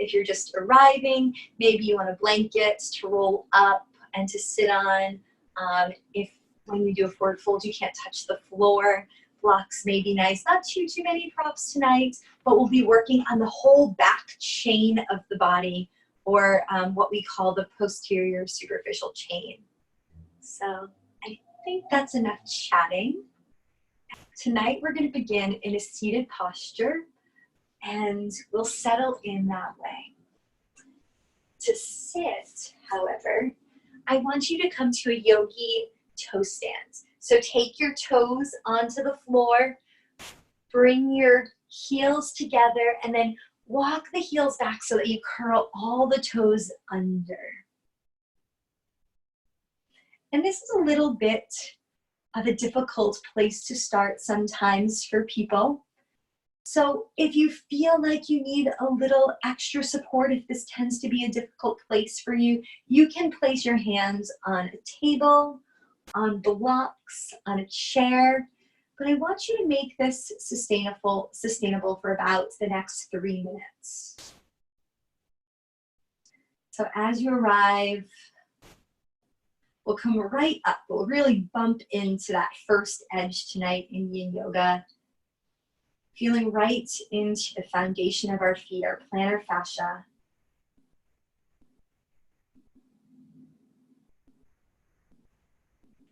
If you're just arriving, maybe you want a blanket to roll up and to sit on. If when you do a forward fold, you can't touch the floor, blocks may be nice. Not too many props tonight, but we'll be working on the whole back chain of the body, or what we call the posterior superficial chain. So I think that's enough chatting. Tonight we're going to begin in a seated posture, and we'll settle in that way. To sit, however, I want you to come to a yogi toe stand. So take your toes onto the floor, bring your heels together, and then walk the heels back so that you curl all the toes under. And this is a little bit of a difficult place to start sometimes for people. So if you feel like you need a little extra support, if this tends to be a difficult place for you, you can place your hands on a table, on blocks, on a chair. But I want you to make this sustainable for about the next 3 minutes. So as you arrive, we'll come right up. We'll really bump into that first edge tonight in Yin Yoga. Feeling right into the foundation of our feet, our plantar fascia.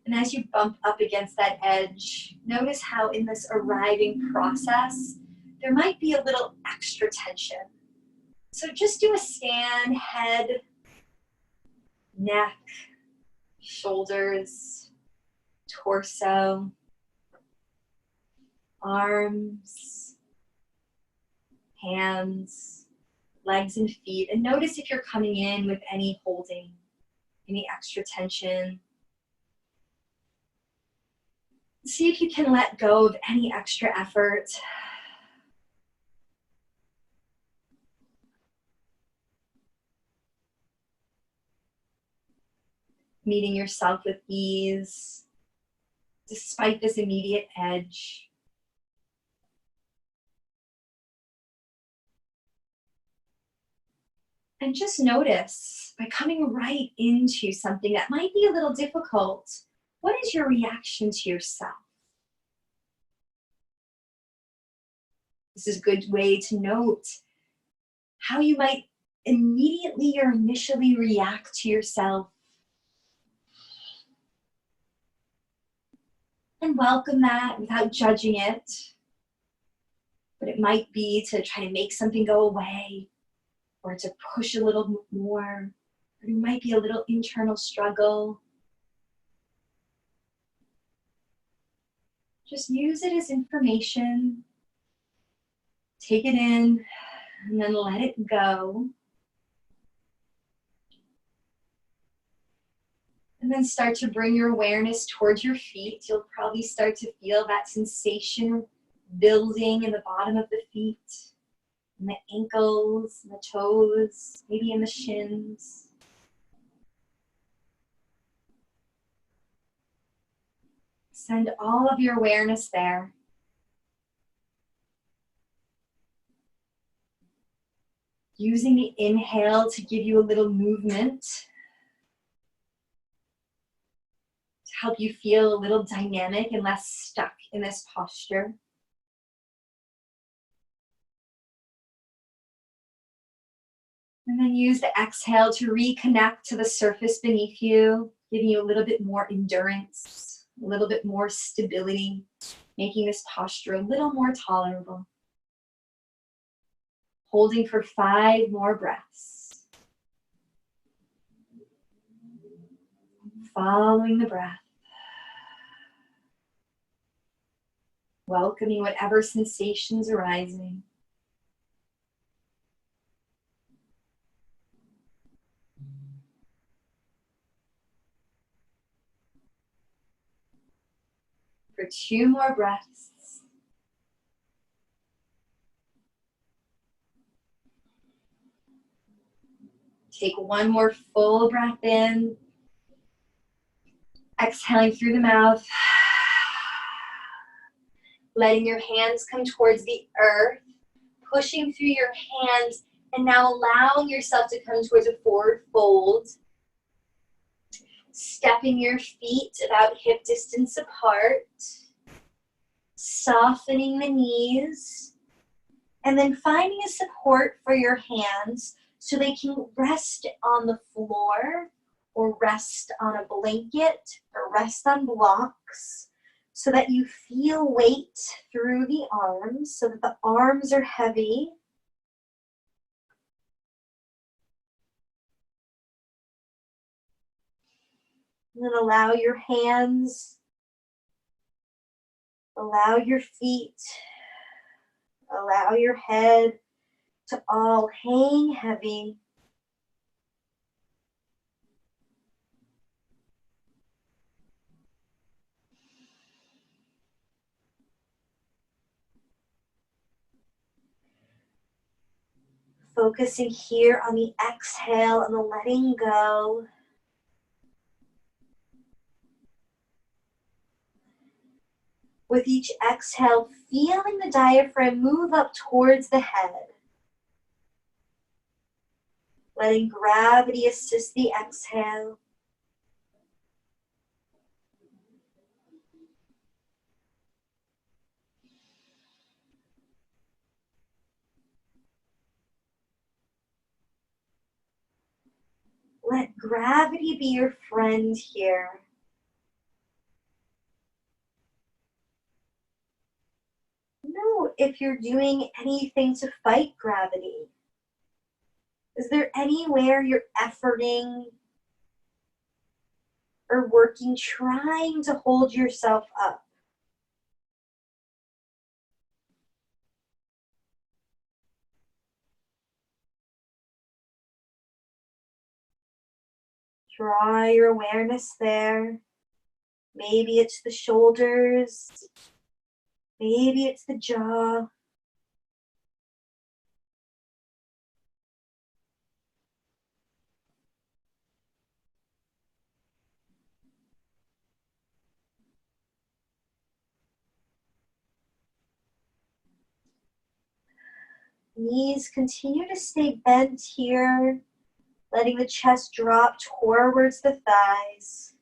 And as you bump up against that edge, notice how in this arriving process, there might be a little extra tension. So just do a scan, head, neck, shoulders, torso, arms, hands, legs and feet. And notice if you're coming in with any holding, any extra tension. See if you can let go of any extra effort. Meeting yourself with ease, despite this immediate edge. And just notice, by coming right into something that might be a little difficult, what is your reaction to yourself? This is a good way to note how you might immediately or initially react to yourself. And welcome that without judging it. But it might be to try to make something go away, or to push a little more, or it might be a little internal struggle. Just use it as information. Take it in, and then let it go. And then start to bring your awareness towards your feet. You'll probably start to feel that sensation building in the bottom of the feet, in the ankles, in the toes, maybe in the shins. Send all of your awareness there. Using the inhale to give you a little movement, to help you feel a little dynamic and less stuck in this posture. And then use the exhale to reconnect to the surface beneath you, giving you a little bit more endurance, a little bit more stability, making this posture a little more tolerable. Holding for 5 more breaths. Following the breath. Welcoming whatever sensations arising. For 2 more breaths. Take 1 more full breath in. Exhaling through the mouth. Letting your hands come towards the earth. Pushing through your hands And now allowing yourself to come towards a forward fold. Stepping your feet about hip distance apart. Softening the knees. And then finding a support for your hands so they can rest on the floor or rest on a blanket or rest on blocks so that you feel weight through the arms, so that the arms are heavy. And then allow your hands, allow your feet, allow your head to all hang heavy. Focusing here on the exhale and the letting go. With each exhale, feeling the diaphragm move up towards the head. Letting gravity assist the exhale. Let gravity be your friend here. Know if you're doing anything to fight gravity. Is there anywhere you're efforting or working, trying to hold yourself up? Draw your awareness there. Maybe it's the shoulders. Maybe it's the jaw. Knees continue to stay bent here, letting the chest drop towards the thighs.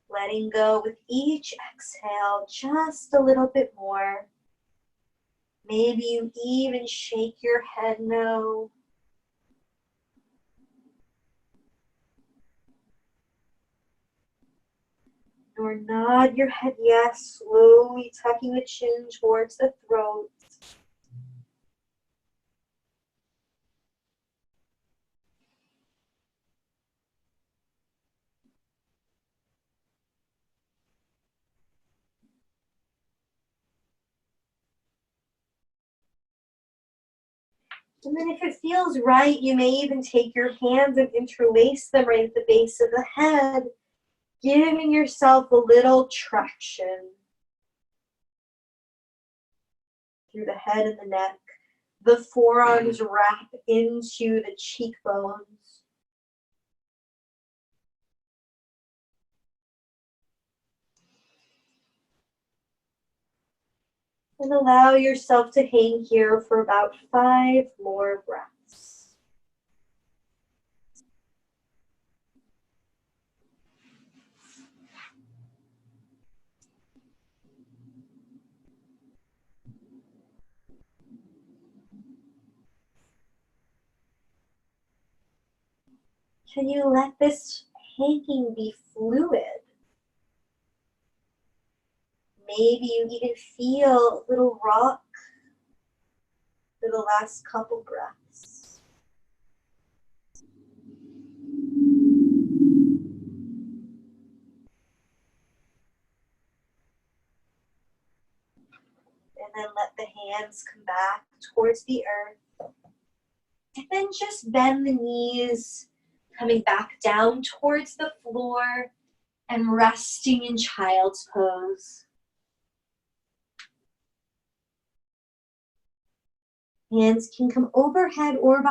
Letting go with each exhale just a little bit more. Maybe you even shake your head no. Or nod your head yes, slowly tucking the chin towards the throat. And then if it feels right, you may even take your hands and interlace them right at the base of the head, giving yourself a little traction through the head and the neck. The forearms wrap into the cheekbones. And allow yourself to hang here for about 5 more breaths. Can you let this hanging be fluid? Maybe you even feel a little rock for the last couple breaths. And then let the hands come back towards the earth. And then just bend the knees, coming back down towards the floor and resting in child's pose. Hands can come overhead or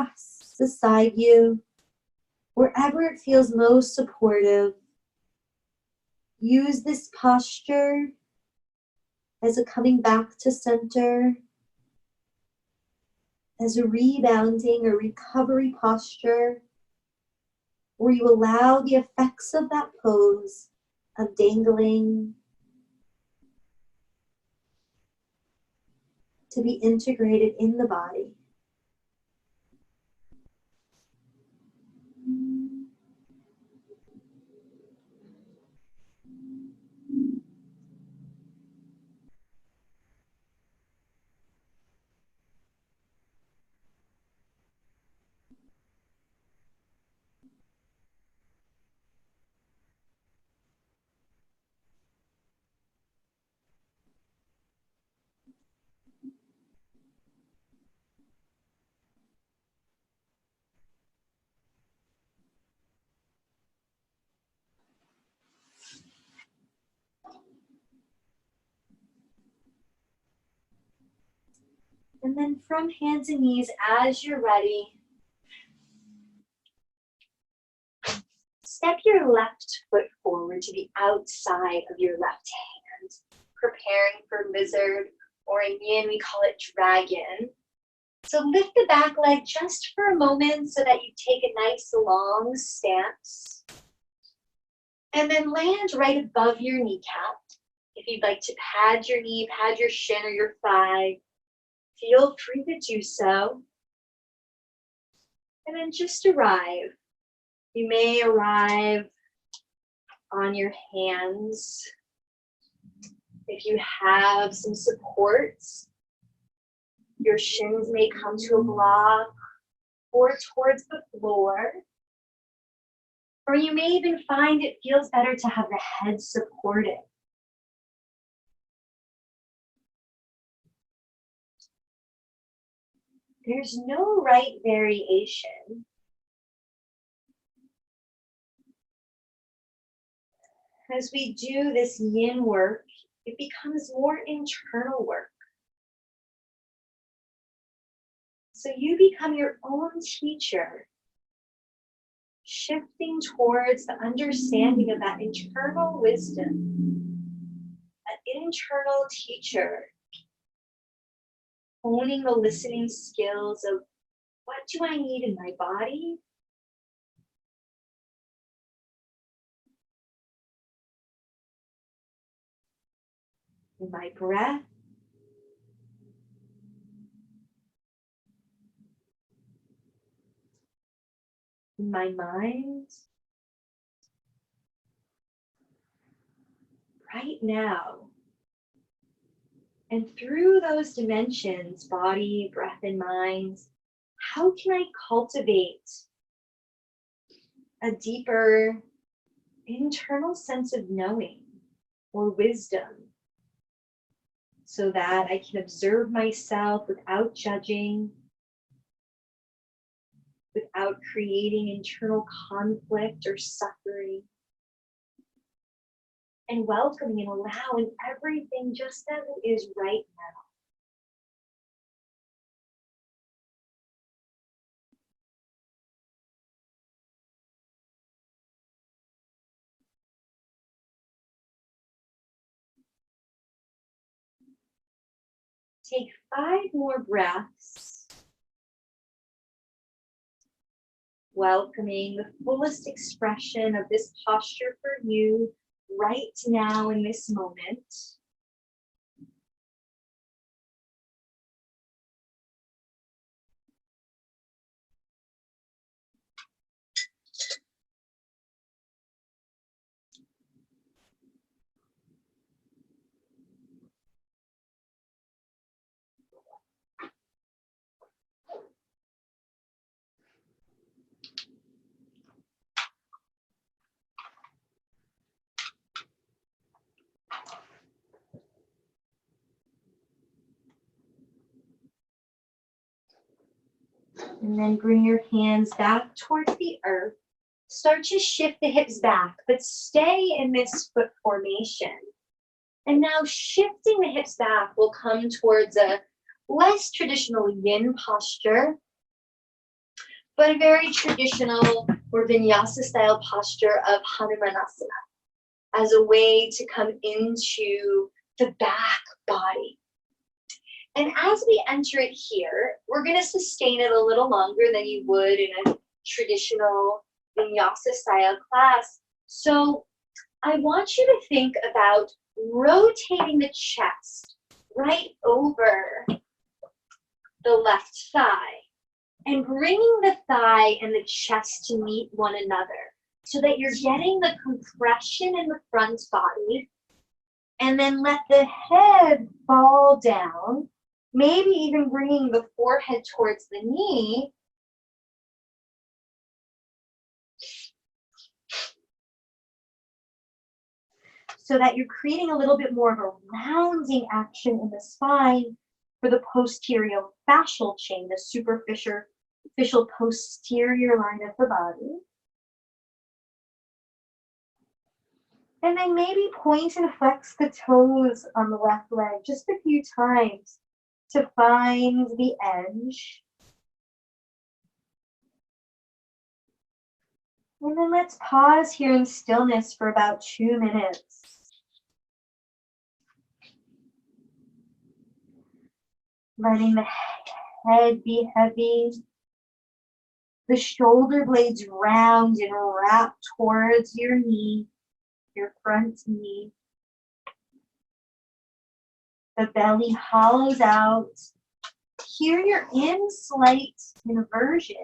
beside you. Wherever it feels most supportive, use this posture as a coming back to center, as a rebounding or recovery posture, where you allow the effects of that pose of dangling to be integrated in the body. And then from hands and knees, as you're ready, step your left foot forward to the outside of your left hand, preparing for lizard, or in yin we call it dragon. So lift the back leg just for a moment so that you take a nice long stance. And then land right above your kneecap. If you'd like to pad your knee, pad your shin or your thigh, feel free to do so. And then just arrive. You may arrive on your hands. If you have some supports, your shins may come to a block or towards the floor. Or you may even find it feels better to have the head supported. There's no right variation. As we do this yin work, it becomes more internal work. So you become your own teacher, shifting towards the understanding of that internal wisdom, an internal teacher, honing the listening skills of what do I need in my body? In my breath? In my mind? Right now. And through those dimensions, body, breath, and mind, how can I cultivate a deeper internal sense of knowing or wisdom so that I can observe myself without judging, without creating internal conflict or suffering, and welcoming and allowing everything just as it is right now. Take 5 more breaths, welcoming the fullest expression of this posture for you right now in this moment. And then bring your hands back towards the earth. Start to shift the hips back, but stay in this foot formation. And now shifting the hips back will come towards a less traditional yin posture, but a very traditional or vinyasa style posture of Hanumanasana as a way to come into the back body. And as we enter it here, we're going to sustain it a little longer than you would in a traditional vinyasa style class. So I want you to think about rotating the chest right over the left thigh and bringing the thigh and the chest to meet one another so that you're getting the compression in the front body, and then let the head fall down, maybe even bringing the forehead towards the knee. So that you're creating a little bit more of a rounding action in the spine for the posterior fascial chain, the superficial posterior line of the body. And then maybe point and flex the toes on the left leg just a few times to find the edge. And then let's pause here in stillness for about 2 minutes. Letting the head be heavy, the shoulder blades round and wrap towards your knee, your front knee. The belly hollows out. Here you're in slight inversion.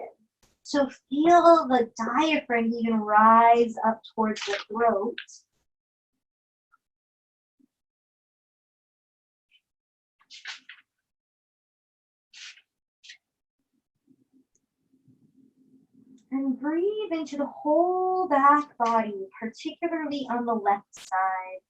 So feel the diaphragm even rise up towards the throat. And breathe into the whole back body, particularly on the left side.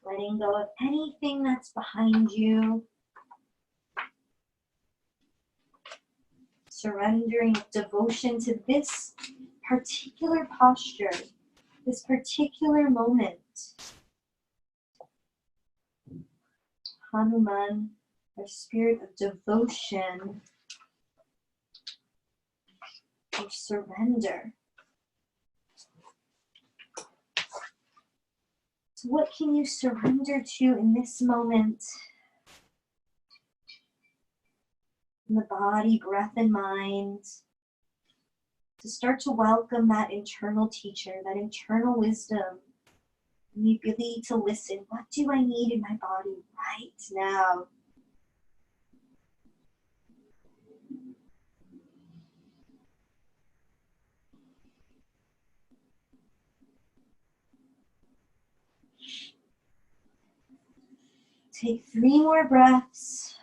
Letting go of anything that's behind you. Surrendering devotion to this particular posture, this particular moment. Hanuman, our spirit of devotion, of surrender. So what can you surrender to in this moment? In the body, breath, and mind. To start to welcome that internal teacher, that internal wisdom, and the ability to listen. What do I need in my body right now? Take 3 more breaths.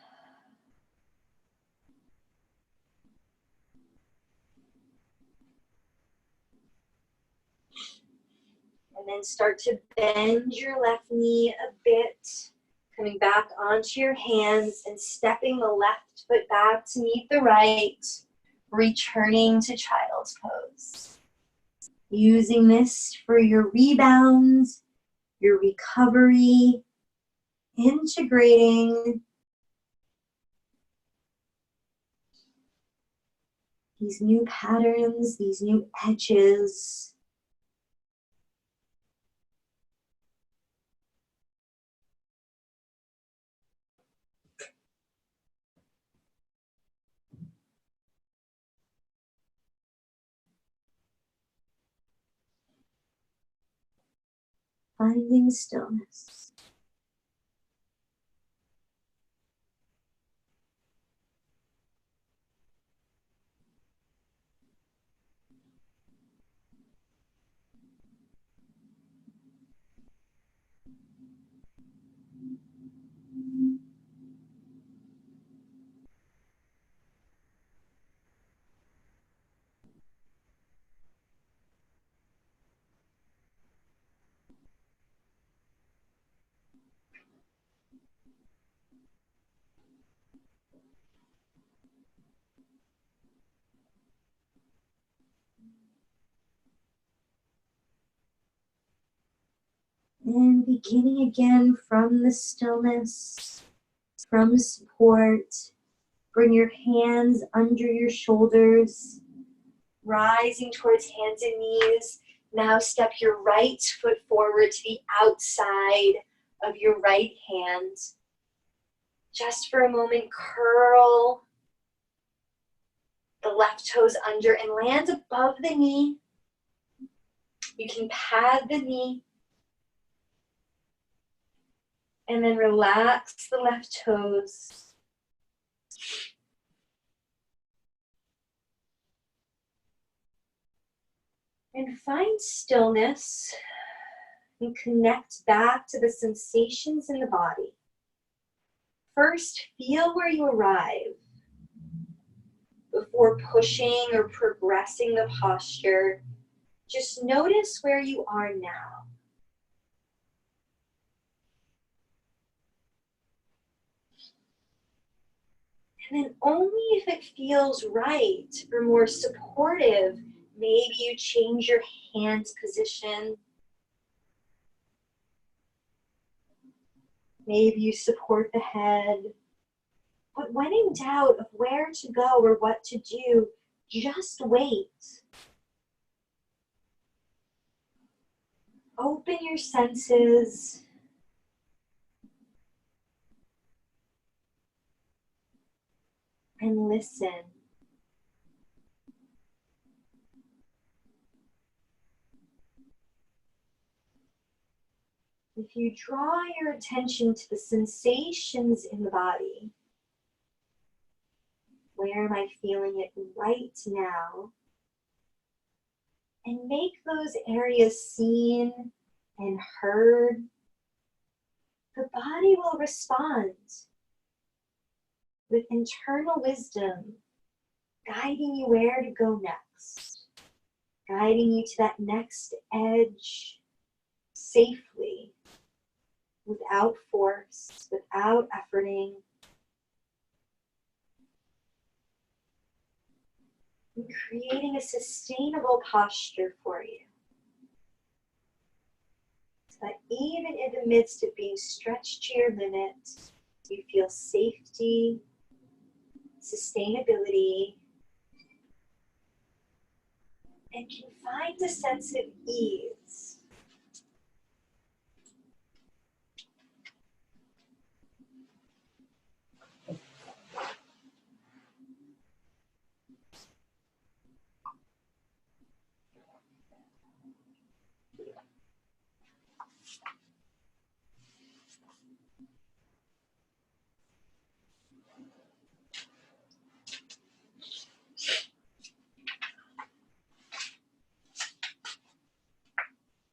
And then start to bend your left knee a bit, coming back onto your hands and stepping the left foot back to meet the right, returning to child's pose. Using this for your rebound, your recovery, integrating these new patterns, these new edges. Finding stillness. And beginning again from the stillness, from support, bring your hands under your shoulders, rising towards hands and knees. Now step your right foot forward to the outside of your right hand. Just for a moment, curl the left toes under and land above the knee. You can pad the knee. And then relax the left toes. And find stillness and connect back to the sensations in the body. First, feel where you arrive before pushing or progressing the posture. Just notice where you are now. And then only if it feels right or more supportive, maybe you change your hand's position. Maybe you support the head. But when in doubt of where to go or what to do, just wait. Open your senses. And listen. If you draw your attention to the sensations in the body, where am I feeling it right now? And make those areas seen and heard. The body will respond with internal wisdom, guiding you where to go next, guiding you to that next edge safely, without force, without efforting. And creating a sustainable posture for you. So that even in the midst of being stretched to your limit, you feel safety, sustainability, and can find a sense of ease.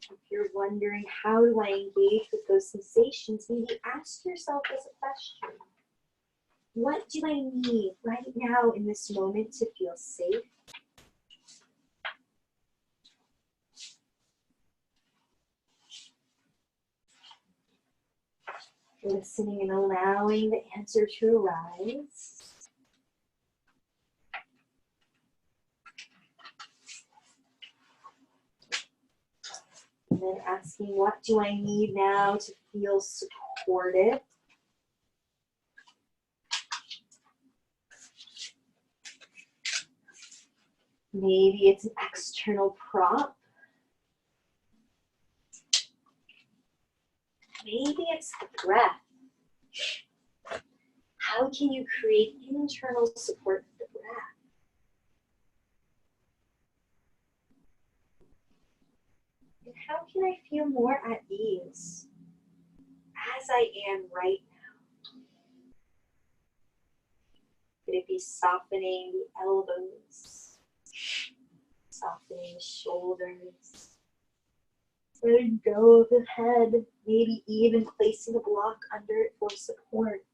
If you're wondering, how do I engage with those sensations, maybe ask yourself this question. What do I need right now in this moment to feel safe? Listening and allowing the answer to arise. And then asking, what do I need now to feel supported? Maybe it's an external prop. Maybe it's the breath. How can you create internal support with the breath? And how can I feel more at ease as I am right now? Could it be softening the elbows, softening the shoulders, letting go of the head, maybe even placing a block under it for support?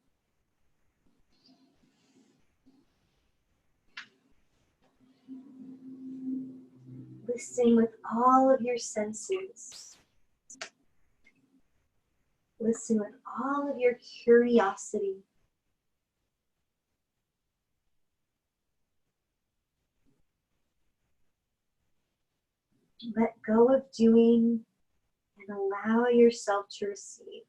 Listening with all of your senses. Listen with all of your curiosity. Let go of doing and allow yourself to receive.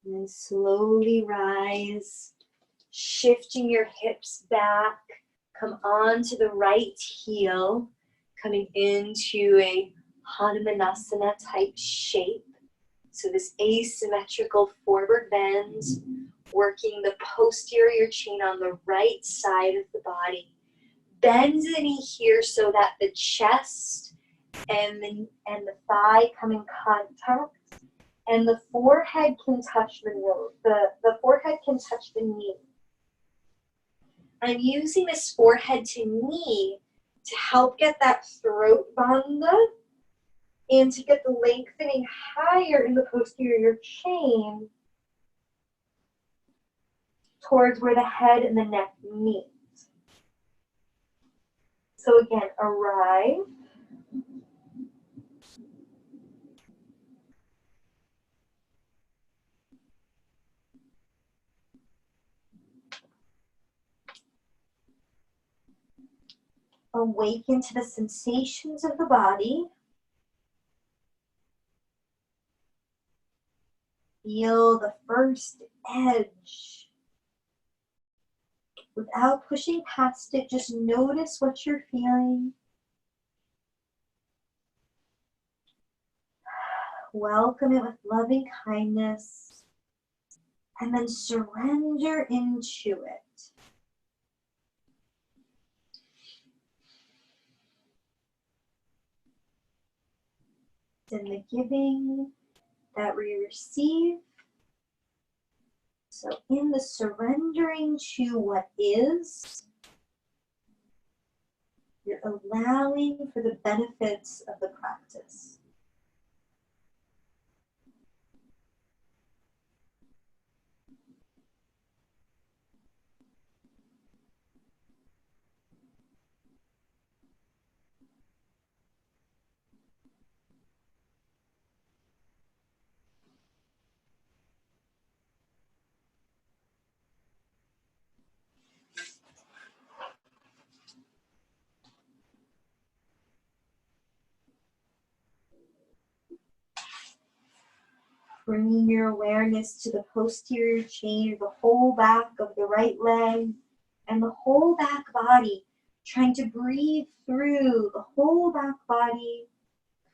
And then slowly rise, shifting your hips back. Come onto the right heel, coming into a Hanumanasana type shape. So this asymmetrical forward bend, working the posterior chain on the right side of the body. Bend the knee here so that the chest and the thigh come in contact, and the forehead can touch the forehead can touch the knee. I'm using this forehead to knee to help get that throat bandha and to get the lengthening higher in the posterior chain towards where the head and the neck meet. So again, arrive. Awaken to the sensations of the body. Feel the first edge. Without pushing past it, just notice what you're feeling. Welcome it with loving kindness. And then surrender into it. In the giving that we receive. So in the surrendering to what is, you're allowing for the benefits of the practice. Bringing your awareness to the posterior chain, the whole back of the right leg, and the whole back body. Trying to breathe through the whole back body,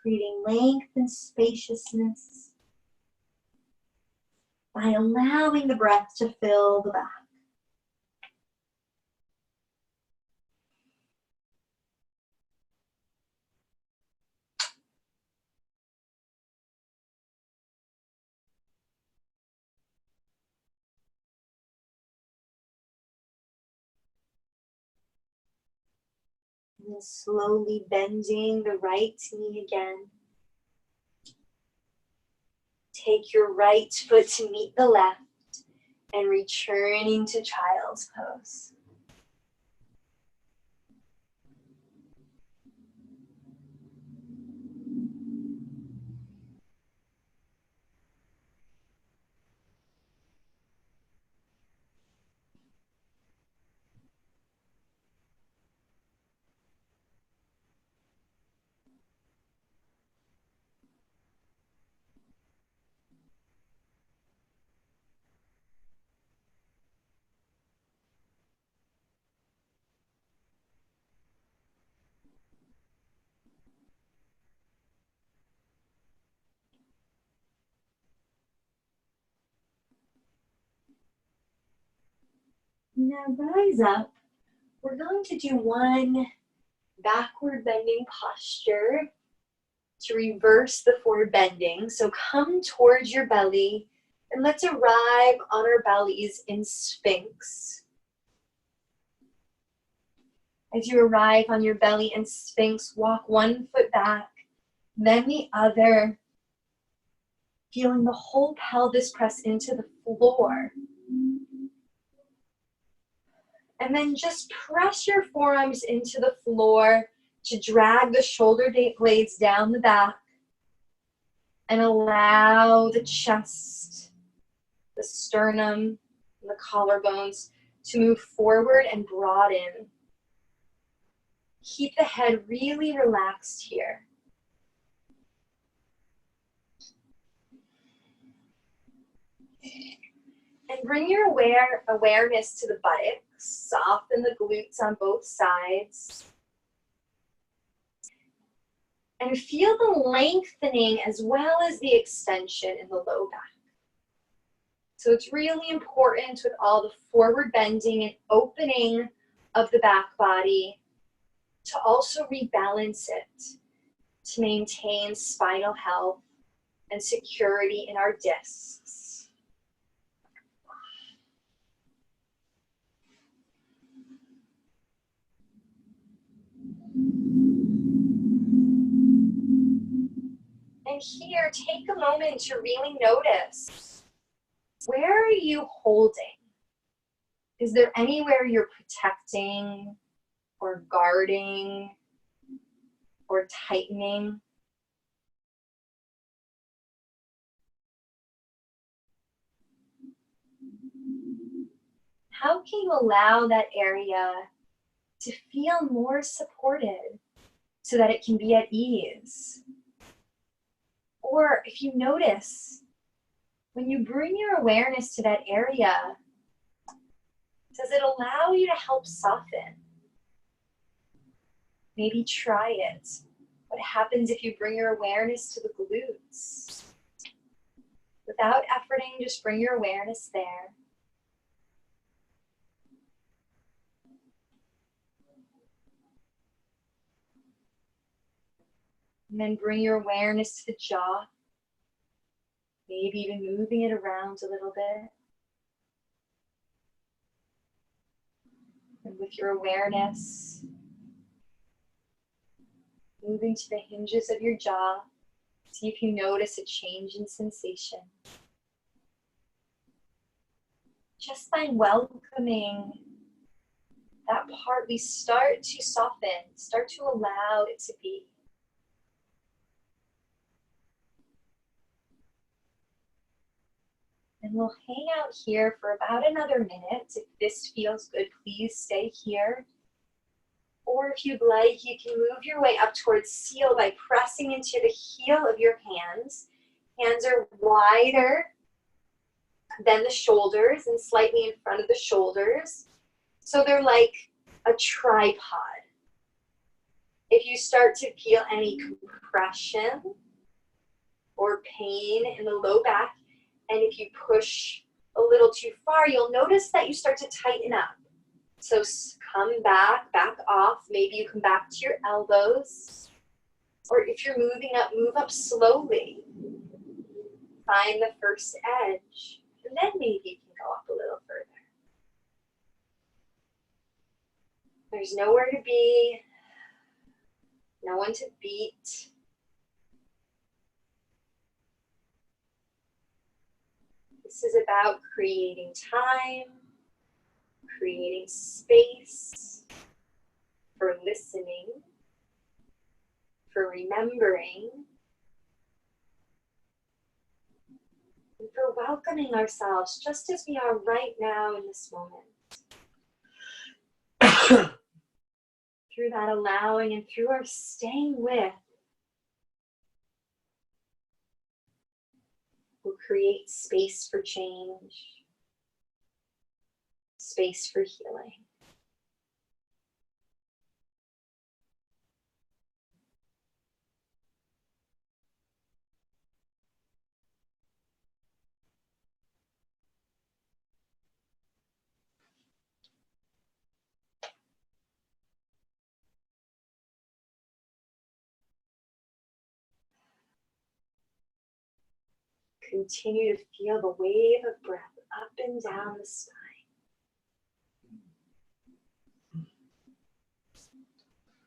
creating length and spaciousness by allowing the breath to fill the back. And then slowly bending the right knee again. Take your right foot to meet the left and returning to child's pose. Now rise up. We're going to do one backward bending posture to reverse the forward bending. So come towards your belly and let's arrive on our bellies in Sphinx. As you arrive on your belly in Sphinx, walk one foot back, then the other, feeling the whole pelvis press into the floor. And then just press your forearms into the floor to drag the shoulder blades down the back and allow the chest, the sternum, and the collarbones to move forward and broaden. Keep the head really relaxed here. And bring your awareness to the buttocks. Soften the glutes on both sides. And feel the lengthening as well as the extension in the low back. So it's really important with all the forward bending and opening of the back body to also rebalance it, to maintain spinal health and security in our discs. And here, take a moment to really notice, where are you holding? Is there anywhere you're protecting or guarding or tightening? How can you allow that area to feel more supported so that it can be at ease? Or if you notice, when you bring your awareness to that area, does it allow you to help soften? Maybe try it. What happens if you bring your awareness to the glutes? Without efforting, just bring your awareness there. And then bring your awareness to the jaw. Maybe even moving it around a little bit. And with your awareness, moving to the hinges of your jaw. See if you notice a change in sensation. Just by welcoming that part, we start to soften, start to allow it to be. And we'll hang out here for about another minute. If this feels good, please stay here. Or if you'd like, you can move your way up towards seal by pressing into the heel of your hands. Hands are wider than the shoulders and slightly in front of the shoulders. So they're like a tripod. If you start to feel any compression or pain in the low back, and if you push a little too far, you'll notice that you start to tighten up. So come back off. Maybe you come back to your elbows. Or if you're moving up, move up slowly. Find the first edge. And then maybe you can go up a little further. There's nowhere to be. No one to beat. This is about creating time, creating space for listening, for remembering, and for welcoming ourselves just as we are right now in this moment. Through that allowing and through our staying with, we'll create space for change, space for healing. Continue to feel the wave of breath up and down the spine.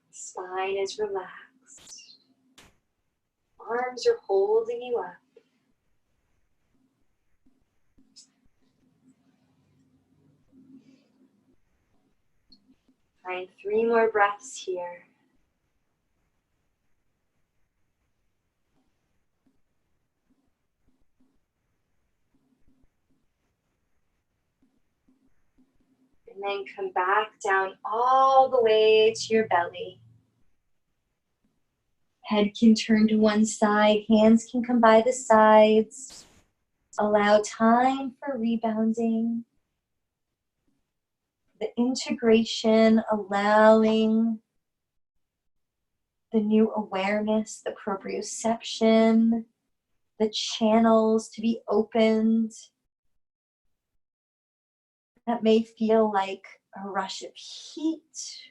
Spine is relaxed. Arms are holding you up. Find 3 more breaths here. And then come back down all the way to your belly. Head can turn to one side, hands can come by the sides. Allow time for rebounding. The integration, allowing the new awareness, the proprioception, the channels to be opened. That may feel like a rush of heat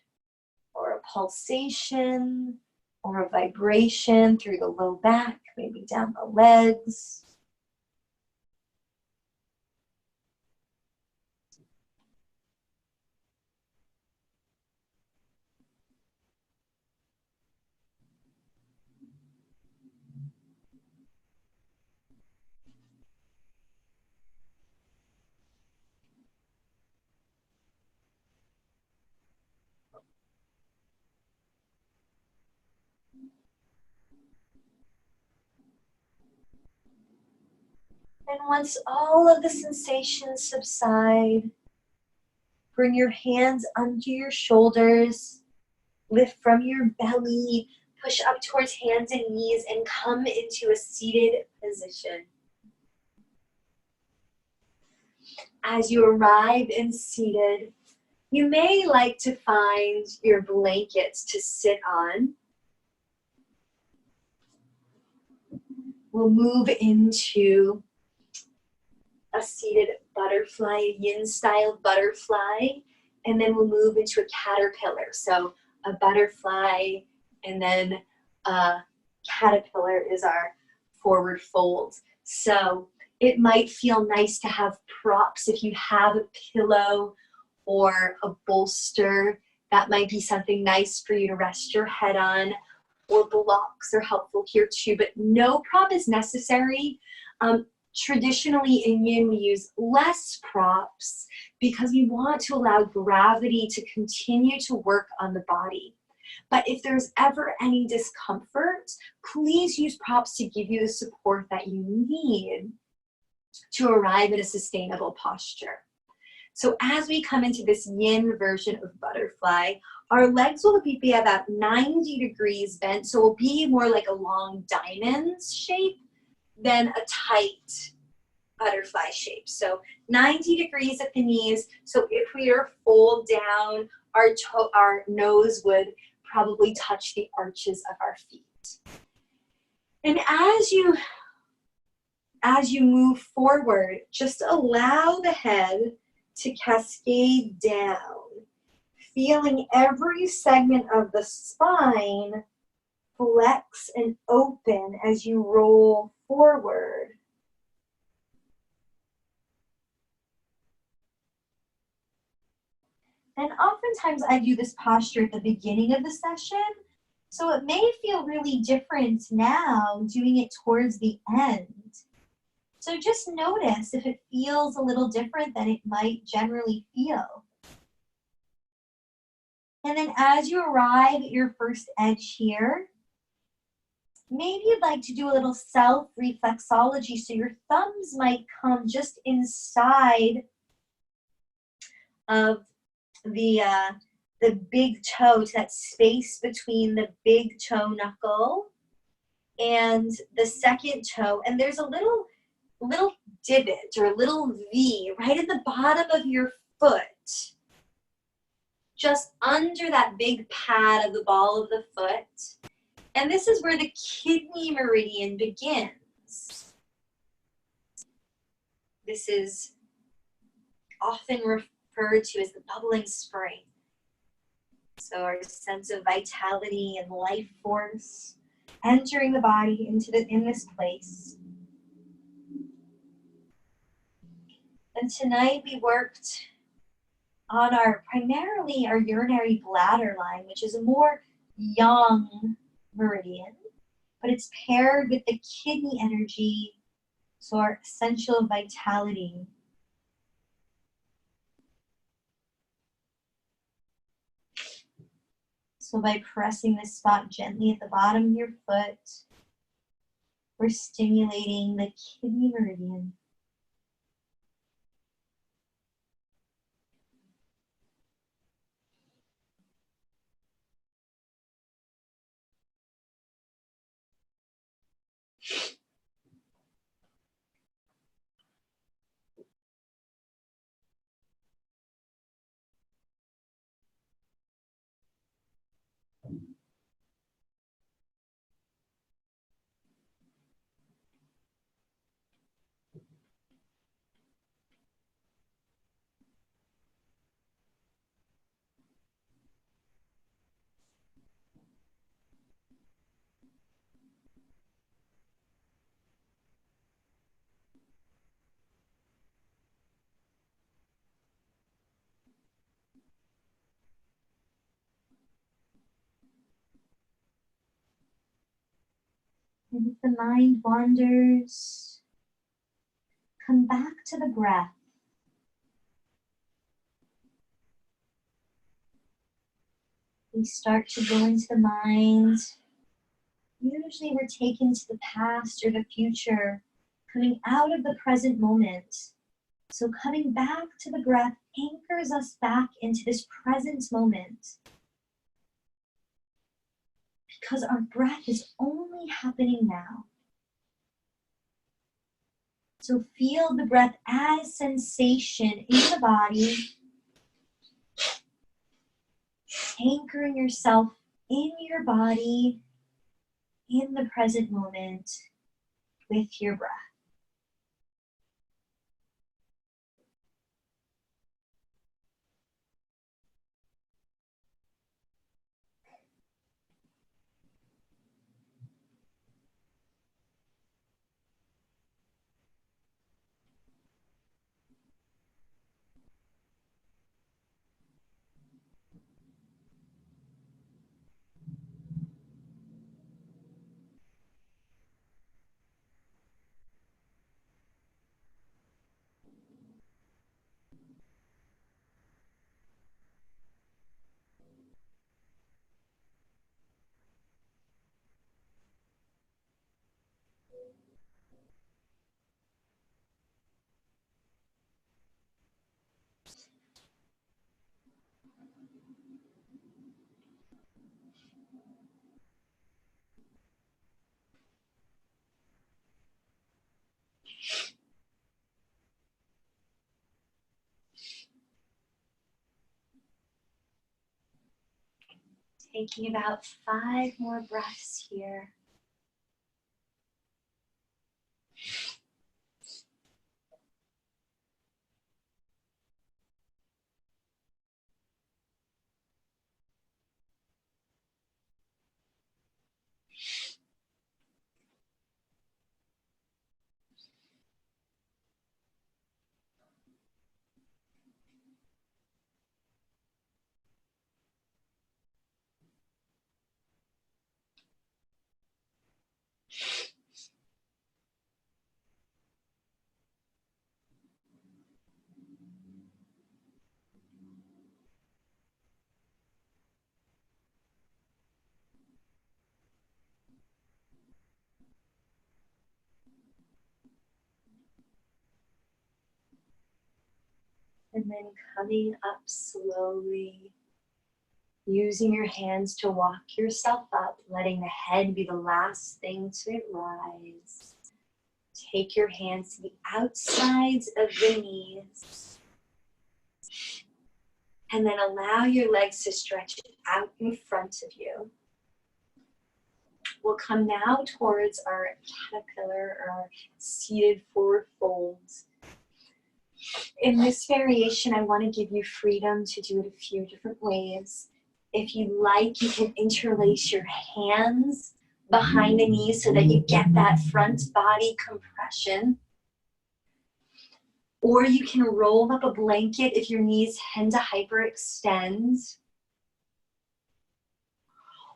or a pulsation or a vibration through the low back, maybe down the legs. And once all of the sensations subside, bring your hands under your shoulders, lift from your belly, push up towards hands and knees, and come into a seated position. As you arrive and seated, you may like to find your blankets to sit on. We'll move into a seated butterfly, a yin-style butterfly, and then we'll move into a caterpillar. So a butterfly and then a caterpillar is our forward fold. So it might feel nice to have props if you have a pillow or a bolster. That might be something nice for you to rest your head on, or blocks are helpful here too, but no prop is necessary. Traditionally in yin, we use less props because we want to allow gravity to continue to work on the body. But if there's ever any discomfort, please use props to give you the support that you need to arrive at a sustainable posture. So as we come into this yin version of butterfly, our legs will be about 90 degrees bent, so it'll be more like a long diamond shape than a tight butterfly shape. So 90 degrees at the knees. So if we are fold down, our nose would probably touch the arches of our feet. And as you move forward, just allow the head to cascade down, feeling every segment of the spine flex and open as you roll forward. And oftentimes I do this posture at the beginning of the session, so it may feel really different now doing it towards the end. So just notice if it feels a little different than it might generally feel. And then as you arrive at your first edge here, maybe you'd like to do a little self-reflexology, so your thumbs might come just inside of the big toe, to that space between the big toe knuckle and the second toe. And there's a little divot or a little V right at the bottom of your foot, just under that big pad of the ball of the foot. And this is where the kidney meridian begins. This is often referred to as the bubbling spring. So our sense of vitality and life force entering the body in this place. And tonight we worked on primarily our urinary bladder line, which is a more yang meridian, but it's paired with the kidney energy, so our essential vitality. So by pressing this spot gently at the bottom of your foot, we're stimulating the kidney meridian. And if the mind wanders, come back to the breath. We start to go into the mind. Usually we're taken to the past or the future, coming out of the present moment. So coming back to the breath anchors us back into this present moment. Because our breath is only happening now. So feel the breath as sensation in the body, anchoring yourself in your body, in the present moment, with your breath. Taking about 5 more breaths here. And then coming up slowly, using your hands to walk yourself up, letting the head be the last thing to rise. Take your hands to the outsides of the knees. And then allow your legs to stretch out in front of you. We'll come now towards our caterpillar or our seated forward fold. In this variation, I want to give you freedom to do it a few different ways. If you like, you can interlace your hands behind the knees so that you get that front body compression. Or you can roll up a blanket if your knees tend to hyperextend.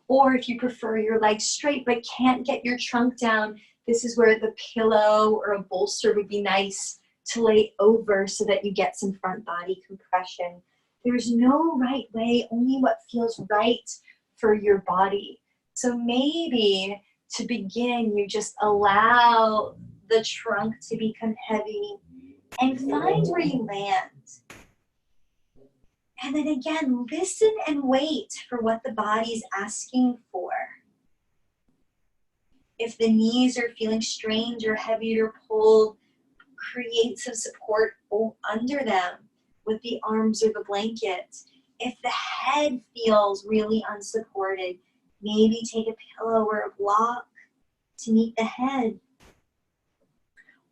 Or if you prefer your legs straight but can't get your trunk down, this is where the pillow or a bolster would be nice to lay over so that you get some front body compression. There's no right way, only what feels right for your body. So maybe to begin, you just allow the trunk to become heavy and find where you land. And then again, listen and wait for what the body's asking for. If the knees are feeling strained or heavy or pulled, create some support under them with the arms or the blanket. If the head feels really unsupported, maybe take a pillow or a block to meet the head.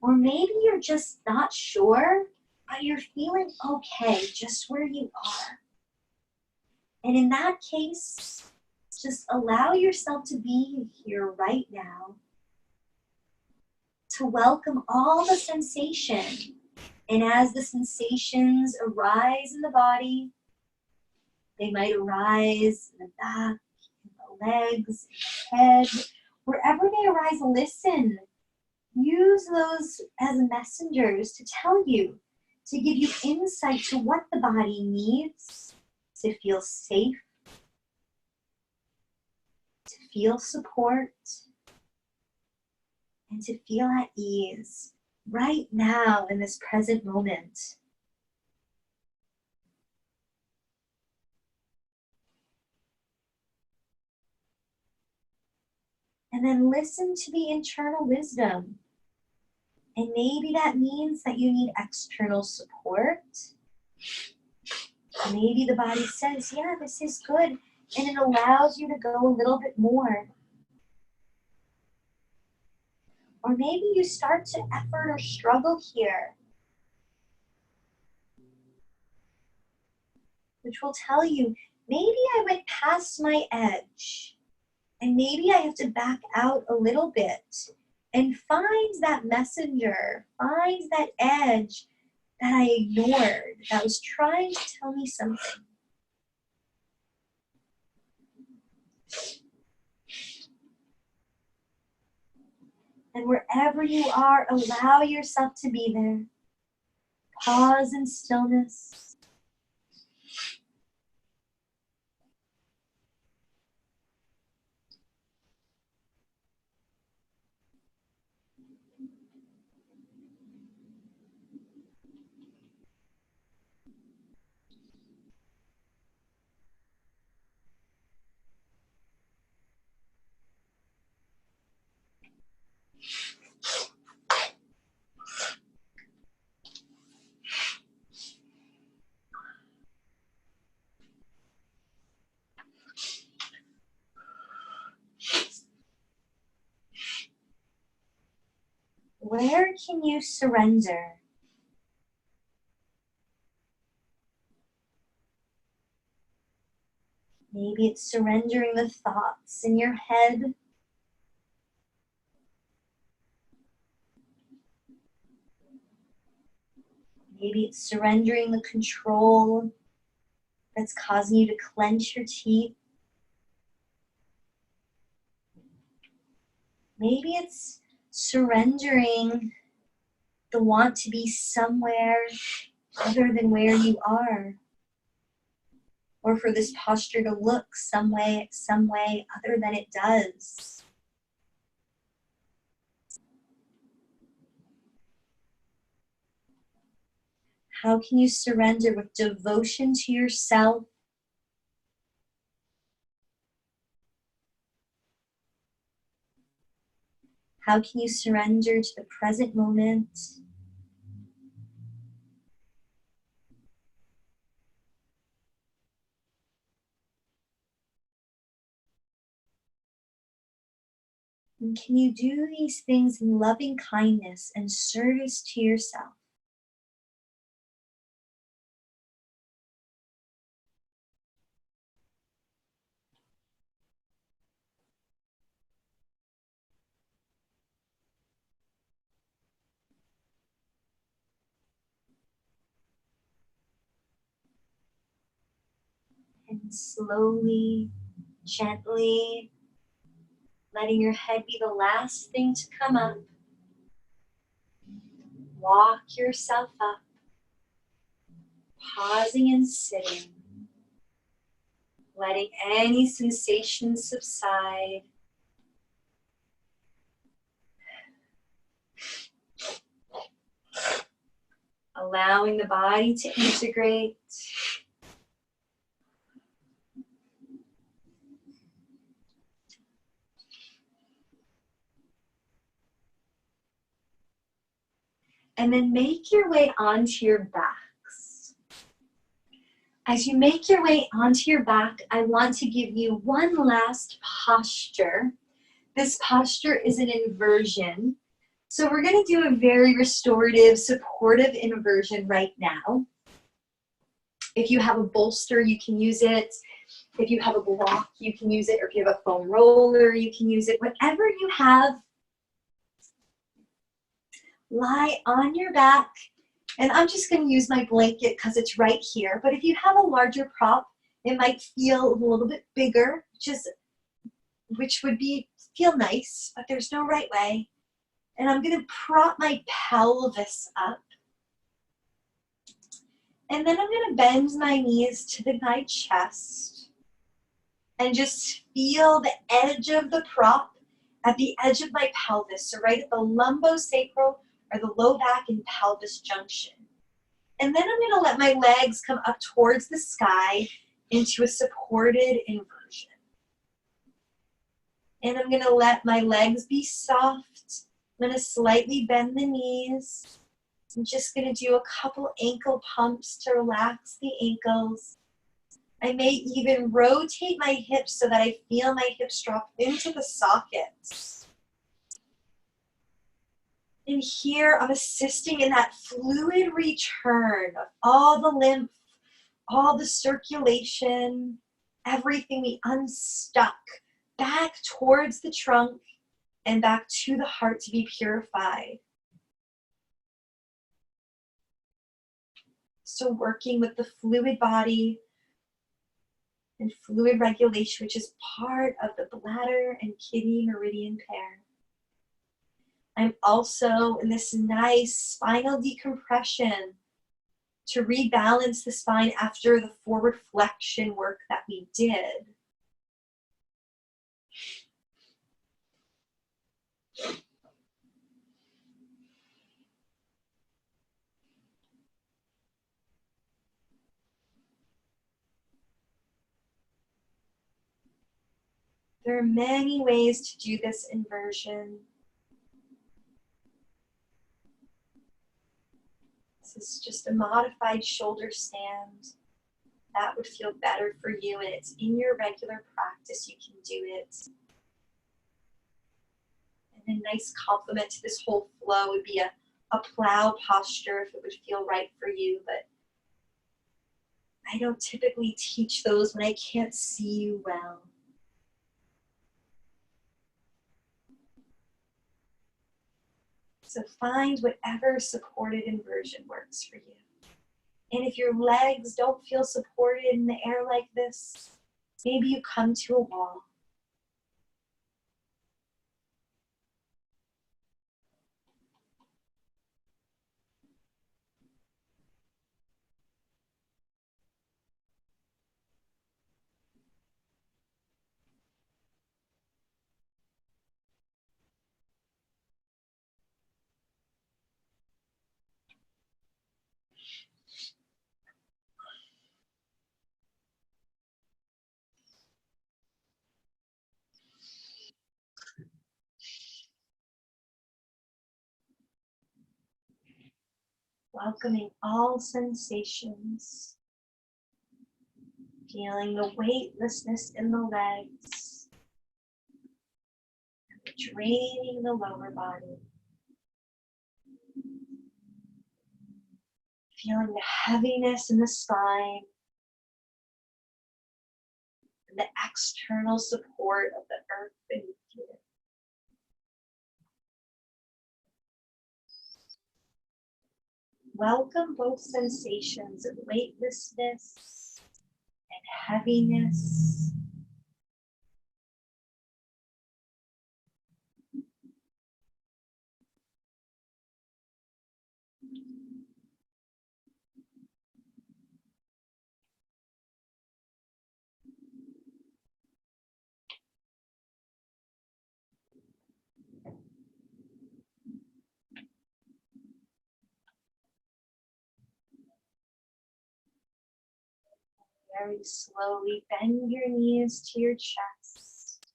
Or maybe you're just not sure, but you're feeling okay just where you are. And in that case, just allow yourself to be here right now, to welcome all the sensation. And as the sensations arise in the body, they might arise in the back, in the legs, in the head, wherever they arise, listen. Use those as messengers to tell you, to give you insight to what the body needs to feel safe, to feel support, and to feel at ease right now in this present moment. And then listen to the internal wisdom. And maybe that means that you need external support. Maybe the body says, yeah, this is good. And it allows you to go a little bit more. Or maybe you start to effort or struggle here, which will tell you, maybe I went past my edge. And maybe I have to back out a little bit and find that messenger, find that edge that I ignored, that was trying to tell me something. And wherever you are, allow yourself to be there. Pause in stillness. Where can you surrender? Maybe it's surrendering the thoughts in your head. Maybe it's surrendering the control that's causing you to clench your teeth. Maybe it's surrendering the want to be somewhere other than where you are. Or for this posture to look some way other than it does. How can you surrender with devotion to yourself? How can you surrender to the present moment? And can you do these things in loving kindness and service to yourself? And slowly, gently, letting your head be the last thing to come up. Walk yourself up, pausing and sitting, letting any sensations subside. Allowing the body to integrate. And then make your way onto your backs. As you make your way onto your back, I want to give you one last posture. This posture is an inversion. So we're going to do a very restorative, supportive inversion right now. If you have a bolster, you can use it. If you have a block, you can use it. Or if you have a foam roller, you can use it. Whatever you have, lie on your back. And I'm just going to use my blanket because it's right here. But if you have a larger prop, it might feel a little bit bigger, which would feel nice, but there's no right way. And I'm going to prop my pelvis up. And then I'm going to bend my knees to my chest and just feel the edge of the prop at the edge of my pelvis, so right at the lumbosacral or the low back and pelvis junction. And then I'm going to let my legs come up towards the sky into a supported inversion. And I'm going to let my legs be soft. I'm going to slightly bend the knees. I'm just going to do a couple ankle pumps to relax the ankles. I may even rotate my hips so that I feel my hips drop into the sockets. And here I'm assisting in that fluid return of all the lymph, all the circulation, everything we unstuck back towards the trunk and back to the heart to be purified. So working with the fluid body and fluid regulation, which is part of the bladder and kidney meridian pair. I'm also in this nice spinal decompression to rebalance the spine after the forward flexion work that we did. There are many ways to do this inversion. This is just a modified shoulder stand. That would feel better for you, and it's in your regular practice. You can do it. And a nice complement to this whole flow would be a plow posture if it would feel right for you, but I don't typically teach those when I can't see you well. So find whatever supported inversion works for you. And if your legs don't feel supported in the air like this, maybe you come to a wall. Welcoming all sensations. Feeling the weightlessness in the legs. Draining the lower body. Feeling the heaviness in the spine. And the external support of the earth beneath you. Welcome both sensations of weightlessness and heaviness. Very slowly bend your knees to your chest.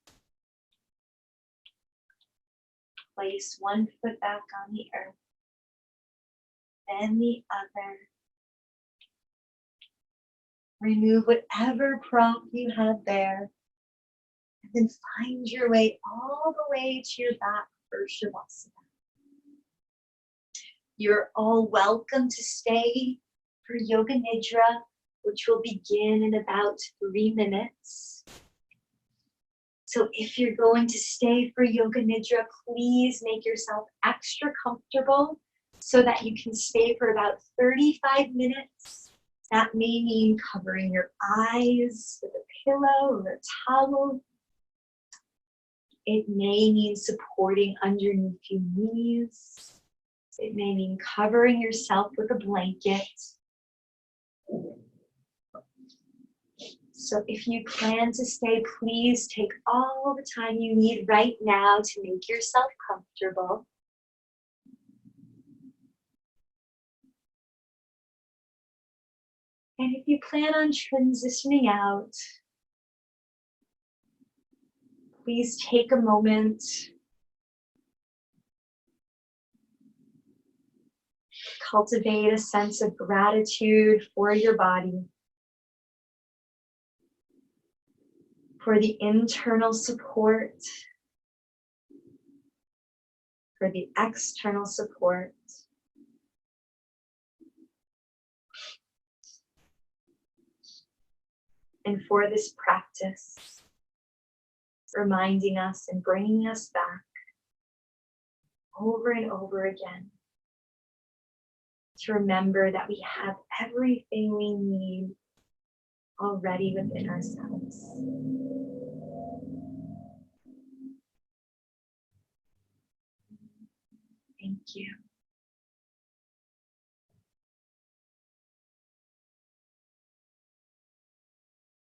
Place one foot back on the earth, then the other. Remove whatever prop you have there. And then find your way all the way to your back for Shavasana. You're all welcome to stay for Yoga Nidra, which will begin in about 3 minutes. So if you're going to stay for Yoga Nidra, please make yourself extra comfortable so that you can stay for about 35 minutes. That may mean covering your eyes with a pillow or a towel. It may mean supporting underneath your knees. It may mean covering yourself with a blanket. So if you plan to stay, please take all the time you need right now to make yourself comfortable. And if you plan on transitioning out, please take a moment. Cultivate a sense of gratitude for your body, for the internal support, for the external support, and for this practice, reminding us and bringing us back over and over again to remember that we have everything we need already within ourselves. Thank you.